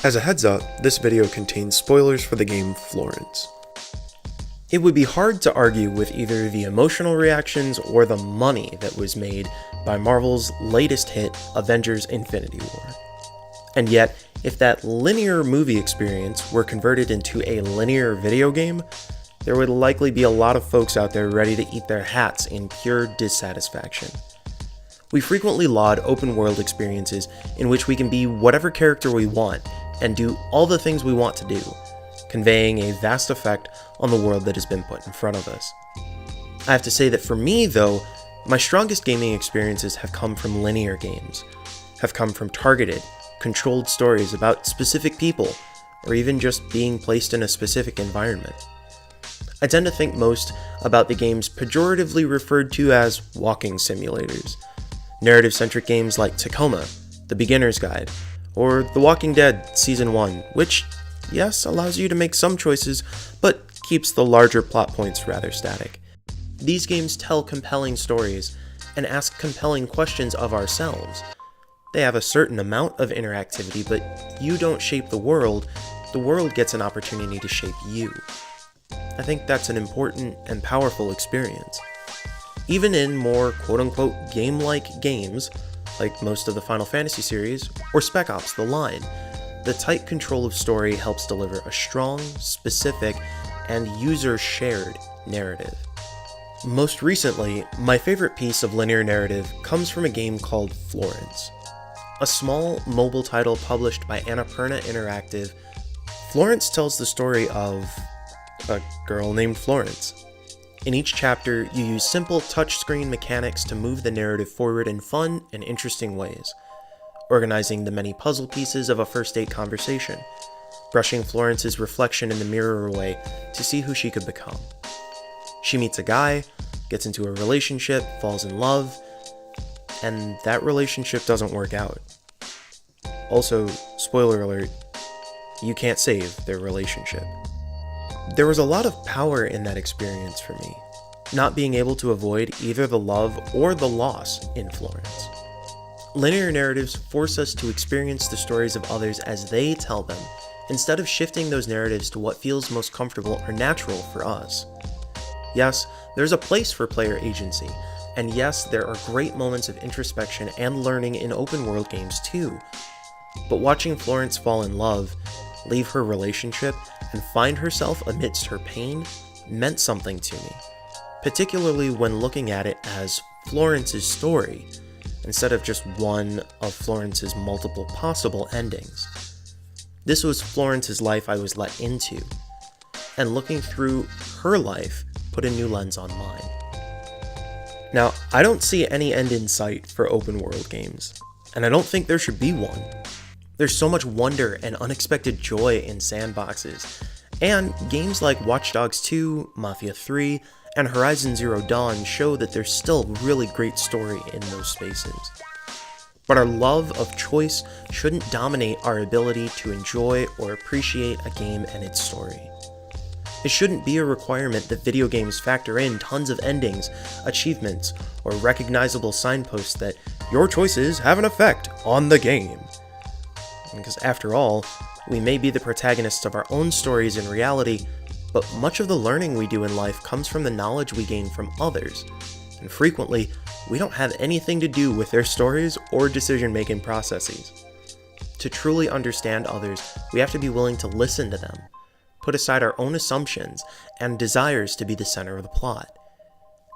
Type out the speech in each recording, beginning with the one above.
As a heads up, this video contains spoilers for the game Florence. It would be hard to argue with either the emotional reactions or the money that was made by Marvel's latest hit, Avengers: Infinity War. And yet, if that linear movie experience were converted into a linear video game, there would likely be a lot of folks out there ready to eat their hats in pure dissatisfaction. We frequently laud open world experiences in which we can be whatever character we want and do all the things we want to do, conveying a vast effect on the world that has been put in front of us. I have to say that for me, though, my strongest gaming experiences have come from linear games, have come from targeted, controlled stories about specific people, or even just being placed in a specific environment. I tend to think most about the games pejoratively referred to as walking simulators, narrative-centric games like Tacoma, The Beginner's Guide, or The Walking Dead Season 1, which, yes, allows you to make some choices, but keeps the larger plot points rather static. These games tell compelling stories and ask compelling questions of ourselves. They have a certain amount of interactivity, but you don't shape the world gets an opportunity to shape you. I think that's an important and powerful experience. Even in more quote-unquote game-like games, like most of the Final Fantasy series, or Spec Ops: The Line, the tight control of story helps deliver a strong, specific, and user-shared narrative. Most recently, my favorite piece of linear narrative comes from a game called Florence. A small mobile title published by Annapurna Interactive, Florence tells the story of a girl named Florence. In each chapter, you use simple touchscreen mechanics to move the narrative forward in fun and interesting ways, organizing the many puzzle pieces of a first date conversation, brushing Florence's reflection in the mirror away to see who she could become. She meets a guy, gets into a relationship, falls in love, and that relationship doesn't work out. Also, spoiler alert, you can't save their relationship. There was a lot of power in that experience for me, not being able to avoid either the love or the loss in Florence. Linear narratives force us to experience the stories of others as they tell them, instead of shifting those narratives to what feels most comfortable or natural for us. Yes, there's a place for player agency, and yes, there are great moments of introspection and learning in open world games too. But watching Florence fall in love, leave her relationship, and find herself amidst her pain meant something to me, particularly when looking at it as Florence's story, instead of just one of Florence's multiple possible endings. This was Florence's life I was let into, and looking through her life put a new lens on mine. Now, I don't see any end in sight for open world games, and I don't think there should be one. There's so much wonder and unexpected joy in sandboxes, and games like Watch Dogs 2, Mafia 3, and Horizon Zero Dawn show that there's still really great story in those spaces. But our love of choice shouldn't dominate our ability to enjoy or appreciate a game and its story. It shouldn't be a requirement that video games factor in tons of endings, achievements, or recognizable signposts that your choices have an effect on the game. Because after all, we may be the protagonists of our own stories in reality, but much of the learning we do in life comes from the knowledge we gain from others, and frequently, we don't have anything to do with their stories or decision-making processes. To truly understand others, we have to be willing to listen to them, put aside our own assumptions and desires to be the center of the plot.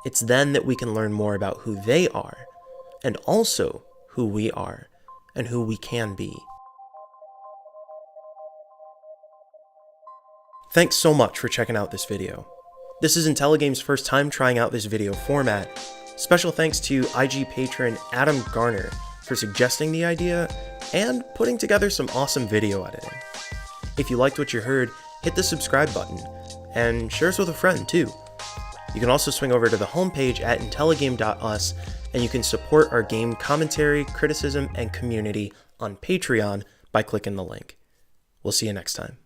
It's then that we can learn more about who they are, and also who we are, and who we can be. Thanks so much for checking out this video. This is Intelligame's first time trying out this video format. Special thanks to IG patron Adam Garner for suggesting the idea and putting together some awesome video editing. If you liked what you heard, hit the subscribe button and share us with a friend too. You can also swing over to the homepage at intelligame.us and you can support our game commentary, criticism, and community on Patreon by clicking the link. We'll see you next time.